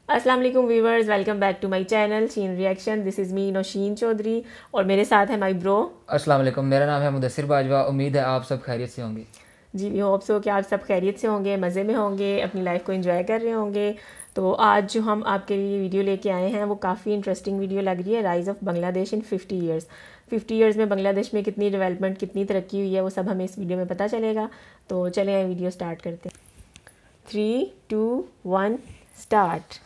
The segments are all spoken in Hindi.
अस्सलाम वालेकुम viewers, welcome back to my channel Sheen reaction. This is me Nausheen Chaudhary और मेरे साथ है माय ब्रो। अस्सलाम वालेकुम, मेरा नाम है मुदस्सिर बाजवा। उम्मीद है आप सब खैरियत से होंगे। जी, वी होप सो कि आप सब खैरियत से होंगे, मज़े में होंगे, अपनी लाइफ को एंजॉय कर रहे होंगे। तो आज जो हम आपके लिए वीडियो लेके आए हैं वो काफ़ी इंटरेस्टिंग वीडियो लग रही है। Rise of Bangladesh in 50 years. 50 years में बांग्लादेश में कितनी डेवलपमेंट, कितनी तरक्की हुई है, वो सब हमें इस वीडियो में पता चलेगा। तो चलें वीडियो स्टार्ट करते हैं। 3, 2, 1 स्टार्ट।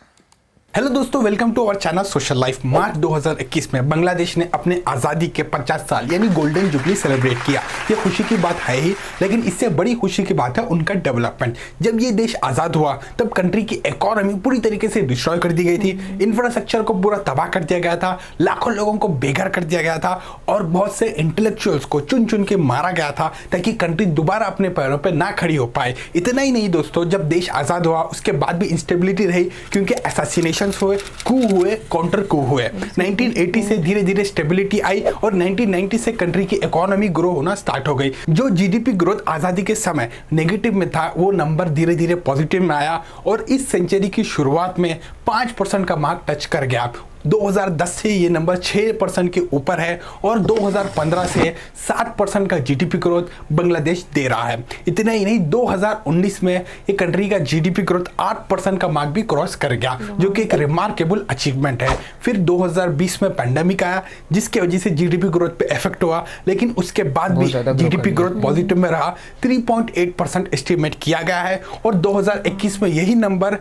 हेलो दोस्तों, welcome to our channel social life. मार्च 2021 में बांग्लादेश ने अपने आज़ादी के 50 साल यानी गोल्डन जुबली सेलिब्रेट किया। ये खुशी की बात है ही, लेकिन इससे बड़ी खुशी की बात है उनका डेवलपमेंट। जब ये देश आज़ाद हुआ तब कंट्री की इकोनॉमी पूरी तरीके से डिस्ट्रॉय कर दी गई थी। इंफ्रास्ट्रक्चर को पूरा तबाह कर दिया गया था, लाखों लोगों को बेघर कर दिया गया था और बहुत से इंटेलेक्चुअल्स को चुन चुन के मारा गया था ताकि कंट्री दोबारा अपने पैरों पर ना खड़ी हो पाए। इतना ही नहीं दोस्तों, जब देश आज़ाद हुआ उसके बाद भी इंस्टेबिलिटी रही, क्योंकि असैसिनेशन हुए, कू हुए, काउंटर कू हुए। 1980 से धीरे धीरे स्टेबिलिटी आई और 1990 से कंट्री की इकोनॉमी ग्रो होना स्टार्ट हो गई। जो जीडीपी ग्रोथ आजादी के समय नेगेटिव में था वो नंबर धीरे धीरे पॉजिटिव में आया और इस सेंचुरी की शुरुआत में 5% का मार्क टच कर गया। 2010 से ये नंबर 6% के ऊपर है और 2015 से 7% का जीडीपी ग्रोथ बांग्लादेश दे रहा है। इतना ही नहीं, 2019 में ये कंट्री का जीडीपी ग्रोथ 8% का मार्क भी क्रॉस कर गया, जो कि एक रिमार्केबल अचीवमेंट है। फिर 2020 में पैंडेमिक आया जिसकी वजह से जीडीपी ग्रोथ पे इफेक्ट हुआ, लेकिन उसके बाद भी जीडीपी ग्रोथ पॉजिटिव में रहा। 3.8% एस्टिमेट किया गया है और 2021 में यही नंबर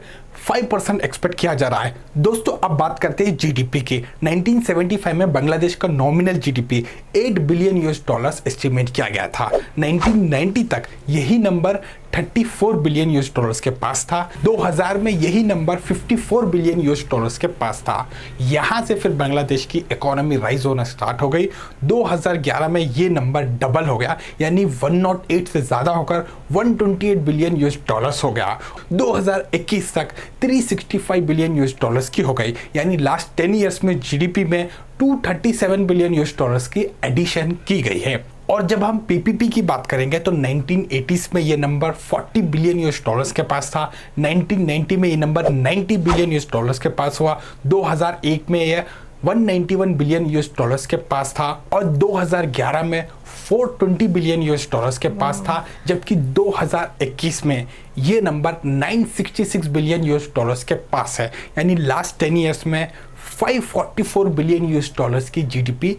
5% एक्सपेक्ट किया जा रहा है। दोस्तों अब बात करते हैं जीडीपी की। 1975 में बांग्लादेश का nominal GDP 8 billion US dollars estimate किया गया था। 1990 तक यही नंबर 34 बिलियन यूएस डॉलर्स के पास था। 2000 में यही नंबर 54 बिलियन यूएस डॉलर्स के पास था। यहां से फिर बांग्लादेश की इकोनॉमी राइज होना स्टार्ट हो गई। 2011 में ये नंबर डबल हो गया, यानी 108 से ज्यादा होकर 128 बिलियन यूएस डॉलर्स हो गया। 2021 तक 365 बिलियन यूएस डॉलर्स की हो गई, यानी लास्ट 10 ईयर्स में जीडीपी में 237 बिलियन यूएस डॉलर्स की एडिशन की गई है। और जब हम पीपीपी की बात करेंगे तो 1980s में ये नंबर 40 बिलियन यूएस डॉलर्स के पास था। 1990 में ये नंबर 90 बिलियन यूएस डॉलर्स के पास हुआ। 2001 में ये 191 बिलियन यूएस डॉलर्स के पास था और 2011 में 420 बिलियन यूएस डॉलर्स के पास था, जबकि 2021 में ये नंबर 966 बिलियन यूएस डॉलर्स के पास है। यानी लास्ट 10 ईयर्स में 544 बिलियन यूएस डॉलर्स की जीडीपी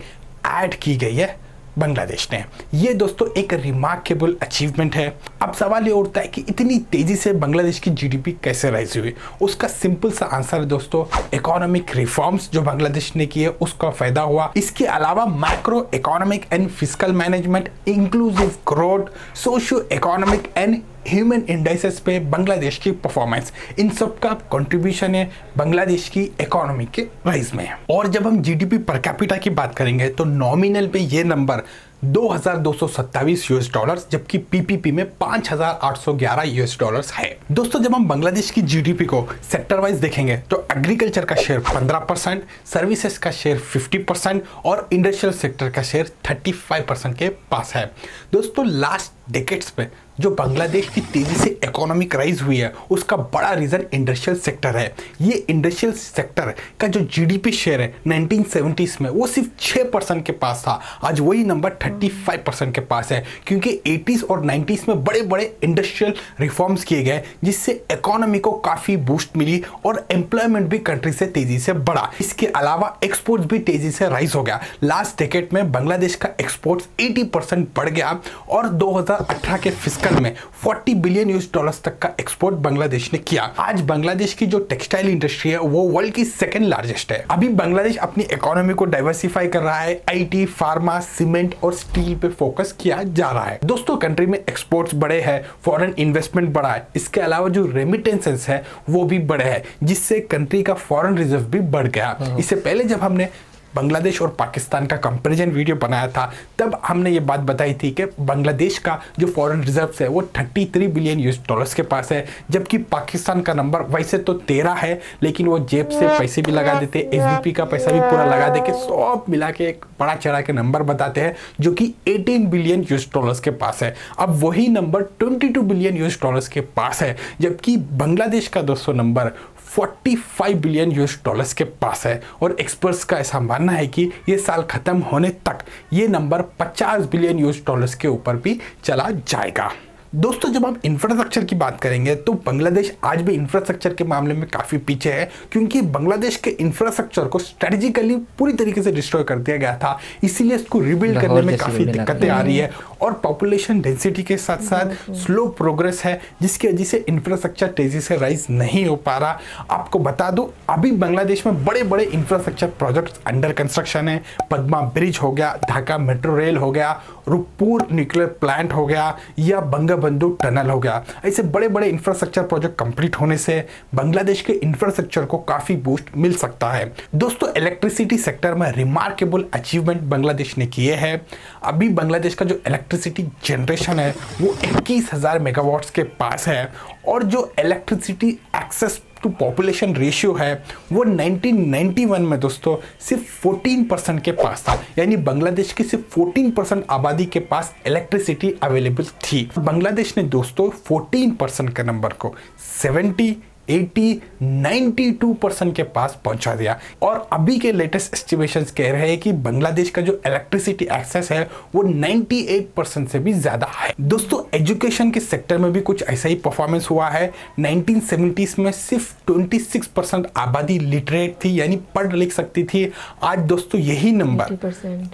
ऐड की गई है बांग्लादेश ने। ये दोस्तों एक रिमार्केबल अचीवमेंट है। अब सवाल ये उठता है कि इतनी तेजी से बांग्लादेश की जीडीपी कैसे राइज हुई। उसका सिंपल सा आंसर है दोस्तों, इकोनॉमिक रिफॉर्म्स जो बांग्लादेश ने किए उसका फायदा हुआ। इसके अलावा macro economic and fiscal management, inclusive growth, socio economic and human indices पे बांग्लादेश की परफॉर्मेंस, इन सब का कंट्रीब्यूशन है बांग्लादेश की इकोनॉमी के राइज में। और जब हम जीडीपी पर कैपिटा की बात करेंगे तो नॉमिनल पे ये नंबर 2227 यूएस डॉलर्स, जबकि पीपीपी में 5811 यूएस डॉलर्स है। दोस्तों जब हम बांग्लादेश की जीडीपी को सेक्टर वाइज देखेंगे तो एग्रीकल्चर का शेयर 15%, सर्विसेज का शेयर 50% और इंडस्ट्रियल सेक्टर का शेयर 35% के पास है। दोस्तों लास्ट डेकेड्स में जो बांग्लादेश की तेजी से इकोनॉमिक राइज हुई है उसका बड़ा रीजन इंडस्ट्रियल सेक्टर है। ये इंडस्ट्रियल सेक्टर का जो जीडीपी शेयर है 1970s में वो सिर्फ 6% के पास था, आज वही नंबर 35% के पास है, क्योंकि 80s और 90s में बड़े बड़े इंडस्ट्रियल रिफॉर्म्स किए गए जिससे इकोनॉमी को काफी बूस्ट मिली और एम्प्लॉयमेंट भी कंट्री से तेजी से बढ़ा। इसके अलावा एक्सपोर्ट्स भी तेजी से राइज हो गया। लास्ट डेकेड में बांग्लादेश का एक्सपोर्ट्स 80% बढ़ गया और 2018 के फिस्कल में 40 बिलियन यूएस डॉलर्स तक का एक्सपोर्ट बांग्लादेश ने किया। आज बांग्लादेश की जो टेक्सटाइल इंडस्ट्री है वो वर्ल्ड की सेकंड लार्जेस्ट है। अभी बांग्लादेश अपनी इकोनॉमी को डाइवर्सिफाई कर रहा है, आईटी, फार्मा, सीमेंट और स्टील पे फोकस किया जा रहा है। दोस्तों कंट्री में एक्सपोर्ट्स बढ़े हैं, फॉरेन इन्वेस्टमेंट बढ़ा है, इसके अलावा जो रेमिटेंसेस है वो भी बढ़े हैं, जिससे कंट्री का फॉरेन रिजर्व भी बढ़ गया। इससे पहले जब हमने बांग्लादेश और पाकिस्तान का कंपैरिजन वीडियो बनाया था तब हमने ये बात बताई थी कि बांग्लादेश का जो फॉरेन रिजर्व्स है वो 33 बिलियन यूएस डॉलर्स के पास है, जबकि पाकिस्तान का नंबर वैसे तो 13 है, लेकिन वो जेब से पैसे भी लगा देते, एसडीपी का पैसा भी पूरा लगा दे के सब मिला के एक बड़ा चढ़ा के नंबर बताते हैं जो कि 18 बिलियन यूएस डॉलर्स के पास है। अब वही नंबर 22 बिलियन यूएस डॉलर्स के पास है, जबकि बांग्लादेश का दोस्तों नंबर 45 बिलियन यूएस डॉलर्स के पास है और एक्सपर्ट्स का ऐसा मानना है कि ये साल खत्म होने तक ये नंबर 50 बिलियन यूएस डॉलर्स के ऊपर भी चला जाएगा। दोस्तों जब हम इंफ्रास्ट्रक्चर की बात करेंगे तो बांग्लादेश आज भी इंफ्रास्ट्रक्चर के मामले में काफ़ी पीछे है, क्योंकि बांग्लादेश के इंफ्रास्ट्रक्चर को स्ट्रेटेजिकली पूरी तरीके से डिस्ट्रॉय कर दिया गया था, इसीलिए इसको रिबिल्ड करने में काफ़ी दिक्कतें आ रही है और पॉपुलेशन डेंसिटी के साथ साथ स्लो प्रोग्रेस है, जिसकी वजह से इंफ्रास्ट्रक्चर तेजी से राइज नहीं हो पा रहा। आपको बता दो अभी बांग्लादेश में बड़े बड़े इंफ्रास्ट्रक्चर प्रोजेक्ट्स अंडर कंस्ट्रक्शन है। पद्मा ब्रिज हो गया, ढाका मेट्रो रेल हो गया, रुकपुर न्यूक्लियर प्लांट हो गया या बंगबंधु टनल हो गया। ऐसे बड़े बड़े इंफ्रास्ट्रक्चर प्रोजेक्ट कंप्लीट होने से बांग्लादेश के इंफ्रास्ट्रक्चर को काफी बूस्ट मिल सकता है। दोस्तों इलेक्ट्रिसिटी सेक्टर में रिमार्केबल अचीवमेंट बांग्लादेश ने किए हैं। अभी बांग्लादेश का जो इलेक्ट्रिसिटी जनरेशन है वो 21,000 मेगावाट्स के पास है और जो electricity access to population ratio है वो 1991 में दोस्तों सिर्फ 14% के पास था, यानी बांग्लादेश की सिर्फ 14% आबादी के पास इलेक्ट्रिसिटी अवेलेबल थी। बांग्लादेश ने दोस्तों 14% के नंबर को 70, 80, 92% के पास पहुंचा दिया और अभी के लेटेस्ट एस्टिमेशंस कह रहे हैं कि बांग्लादेश का जो इलेक्ट्रिसिटी एक्सेस है वो 98% से भी ज्यादा है। दोस्तों एजुकेशन के सेक्टर में भी कुछ ऐसा ही परफॉर्मेंस हुआ है। 1970s में सिर्फ 26% आबादी लिटरेट थी, यानी पढ़ लिख सकती थी। आज दोस्तों यही नंबर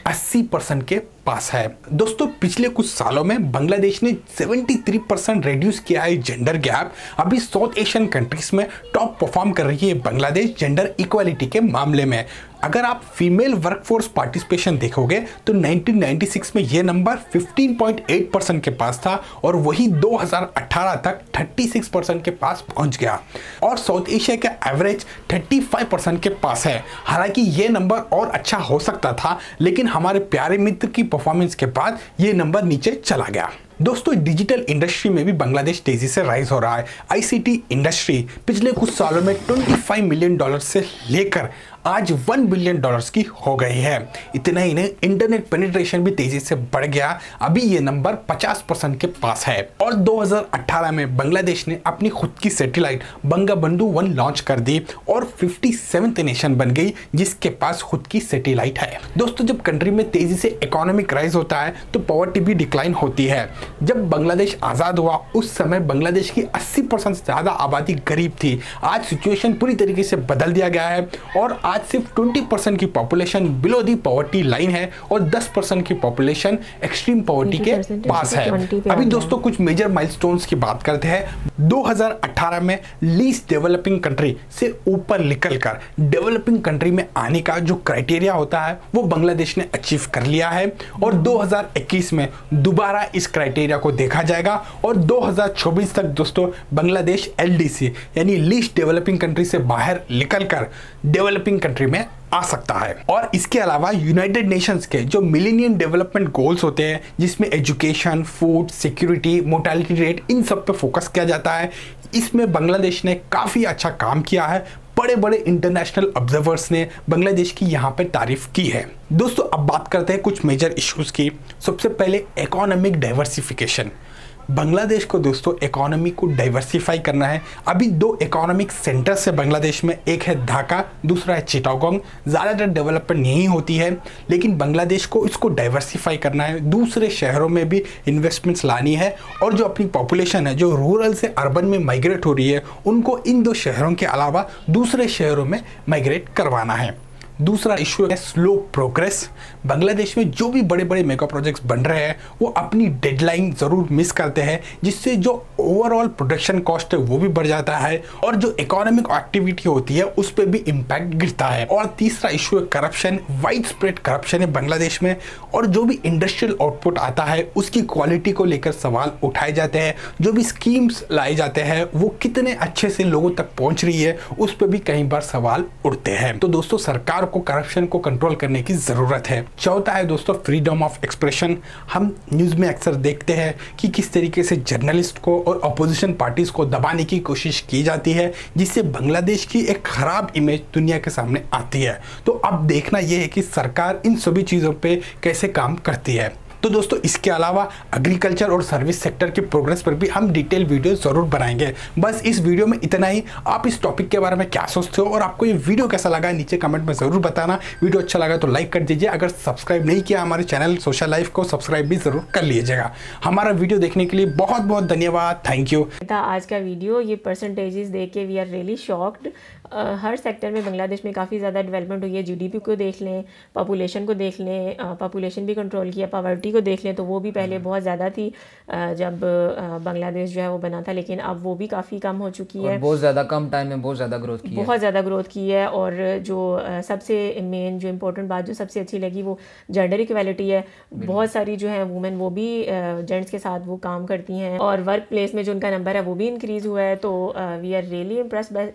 80% के पास है। दोस्तों पिछले कुछ सालों में बांग्लादेश ने 73% रिड्यूस किया है जेंडर गैप। अभी साउथ एशियन कंट्रीज में टॉप परफॉर्म कर रही है बांग्लादेश जेंडर इक्वालिटी के मामले में। अगर आप फीमेल वर्कफोर्स पार्टिसिपेशन देखोगे तो 1996 में यह नंबर 15.8% के पास था और वही 2018 तक 36% के पास पहुंच गया और साउथ एशिया का एवरेज 35% के पास है। हालांकि यह नंबर और अच्छा हो सकता था, लेकिन हमारे प्यारे मित्र की परफॉर्मेंस के बाद यह नंबर नीचे चला गया। दोस्तों डिजिटल इंडस्ट्री में भी बांग्लादेश तेजी से राइज हो रहा है। आईसीटी इंडस्ट्री पिछले कुछ सालों में $25 मिलियन से लेकर आज $1 बिलियन की हो गई है। इतना ही नहीं, इंटरनेट पेनिट्रेशन भी तेजी से बढ़ गया। अभी ये नंबर 50% के पास है और 2018 में बांग्लादेश ने अपनी खुद की सैटेलाइट बंगबंधु 1 लॉन्च कर दी और 57th नेशन बन गई जिसके पास खुद की सैटेलाइट है। दोस्तों जब कंट्री में तेजी से इकोनॉमिक राइज होता है तो पॉवर्टी भी डिक्लाइन होती है। जब बांग्लादेश आजाद हुआ उस समय बांग्लादेश की 80% से ज्यादा आबादी गरीब थी। आज सिचुएशन पूरी तरीके से बदल दिया गया है और आज सिर्फ 20% की population below the poverty line है और 10% की पॉपुलेशन एक्सट्रीम पॉवर्टी के पास है। अभी दोस्तों कुछ मेजर माइलस्टोन्स की बात करते हैं। 2018 में लीस्ट डेवलपिंग कंट्री से ऊपर निकलकर डेवलपिंग कंट्री में आने का जो क्राइटेरिया होता है वो बांग्लादेश ने अचीव कर लिया है और 2021 में दोबारा इस क्राइटेरिया को देखा जाएगा और 2024 तक दोस्तों बांग्लादेश एलडीसी यानी लीस्ट डेवलपिंग कंट्री से बाहर निकलकर डेवलपिंग कंट्री में आ सकता है। और इसके अलावा यूनाइटेड नेशंस के जो मिलेनियम डेवलपमेंट गोल्स होते हैं जिसमें education, food security, mortality rate, इन सब पे फोकस किया जाता है, इसमें बांग्लादेश ने काफी अच्छा काम किया है। बड़े बड़े इंटरनेशनल ऑब्जर्वर्स ने बांग्लादेश की यहाँ पे तारीफ की है। दोस्तों अब बात करते हैं कुछ मेजर इश्यूज की। सबसे पहले इकोनॉमिक डाइवर्सिफिकेशन। बांग्लादेश को दोस्तों इकोनॉमी को डाइवर्सिफाई करना है। अभी 2 इकोनॉमिक सेंटर्स है बांग्लादेश में, एक है ढाका, दूसरा है चिटागोंग। ज़्यादातर डेवलपमेंट यहीं होती है, लेकिन बांग्लादेश को इसको डाइवर्सिफाई करना है, दूसरे शहरों में भी इन्वेस्टमेंट्स लानी है और जो अपनी पॉपुलेशन है जो रूरल से अर्बन में माइग्रेट हो रही है उनको इन 2 शहरों के अलावा दूसरे शहरों में माइग्रेट करवाना है। दूसरा इशू है स्लो प्रोग्रेस। बांग्लादेश में जो भी बड़े बड़े मेगा प्रोजेक्ट्स बन रहे हैं वो अपनी डेडलाइन ज़रूर मिस करते हैं, जिससे जो ओवरऑल प्रोडक्शन कॉस्ट है वो भी बढ़ जाता है और जो इकोनॉमिक एक्टिविटी होती है उस पर भी इम्पैक्ट गिरता है। और तीसरा इशू है करप्शन। वाइड स्प्रेड करप्शन है बांग्लादेश में और जो भी इंडस्ट्रियल आउटपुट आता है उसकी क्वालिटी को लेकर सवाल उठाए जाते हैं। जो भी स्कीम्स लाए जाते हैं वो कितने अच्छे से लोगों तक पहुंच रही है उस पर भी कई बार सवाल उठते हैं। तो दोस्तों सरकार को करप्शन को कंट्रोल करने की जरूरत है। चौथा है दोस्तों फ्रीडम ऑफ एक्सप्रेशन। हम न्यूज में अक्सर देखते हैं कि किस तरीके से जर्नलिस्ट को और अपोजिशन पार्टीज को दबाने की कोशिश की जाती है, जिससे बांग्लादेश की एक खराब इमेज दुनिया के सामने आती है। तो अब देखना यह है कि सरकार इन सभी चीजों पे कैसे काम करती है। तो दोस्तों इसके अलावा एग्रीकल्चर और सर्विस सेक्टर की प्रोग्रेस पर भी हम डिटेल वीडियो ज़रूर बनाएंगे। बस इस वीडियो में इतना ही। आप इस टॉपिक के बारे में क्या सोचते हो और आपको ये वीडियो कैसा लगा नीचे कमेंट में ज़रूर बताना। वीडियो अच्छा लगा तो लाइक कर दीजिए। अगर सब्सक्राइब नहीं किया हमारे चैनल सोशल लाइफ को, सब्सक्राइब भी ज़रूर कर लीजिएगा। हमारा वीडियो देखने के लिए बहुत बहुत धन्यवाद। Thank you. आज का वीडियो ये परसेंटेजेस देख के वी आर रियली शॉक्ड। हर सेक्टर में बांग्लादेश में काफ़ी ज़्यादा डेवलपमेंट हुई है। जीडीपी को देख लें, पॉपुलेशन को देख लें, पॉपुलेशन भी कंट्रोल किया, पॉवर्टी को देख लें तो वो भी पहले बहुत ज़्यादा थी जब बांग्लादेश जो है वो बना था, लेकिन अब वो भी काफ़ी कम हो चुकी है। बहुत ज़्यादा कम टाइम में बहुत ज़्यादा ग्रोथ की है, बहुत ज़्यादा ग्रोथ की है। और जो सबसे मेन जो इम्पोर्टेंट बात जो सबसे अच्छी लगी वो जेंडर इक्वालिटी है। बहुत सारी जो है वुमेन वो भी जेंट्स के साथ वो काम करती हैं और वर्क प्लेस में जो उनका नंबर है वो भी इंक्रीज़ हुआ है। तो we are really impressed by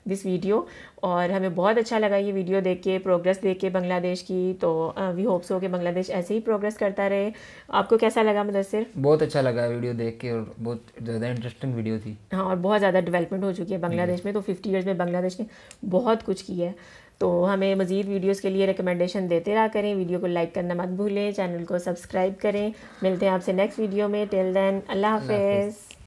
this video और हमें बहुत अच्छा लगा ये वीडियो देख के, प्रोग्रेस देख के बांग्लादेश की। तो वी होप सो कि बांग्लादेश ऐसे ही प्रोग्रेस करता रहे। आपको कैसा लगा मुदस्सिर? बहुत अच्छा लगा वीडियो देख के और बहुत ज़्यादा इंटरेस्टिंग वीडियो थी। हाँ, और बहुत ज़्यादा डेवलपमेंट हो चुकी है बांग्लादेश में। तो 50 ईयर्स में बांग्लादेश ने बहुत कुछ किया है। तो हमें मज़ीद वीडियोस के लिए रिकमेंडेशन देते रहा करें। वीडियो को लाइक करना मत भूलें, चैनल को सब्सक्राइब करें। मिलते हैं आपसे नेक्स्ट वीडियो में। टिल देन अल्लाह हाफ़िज़।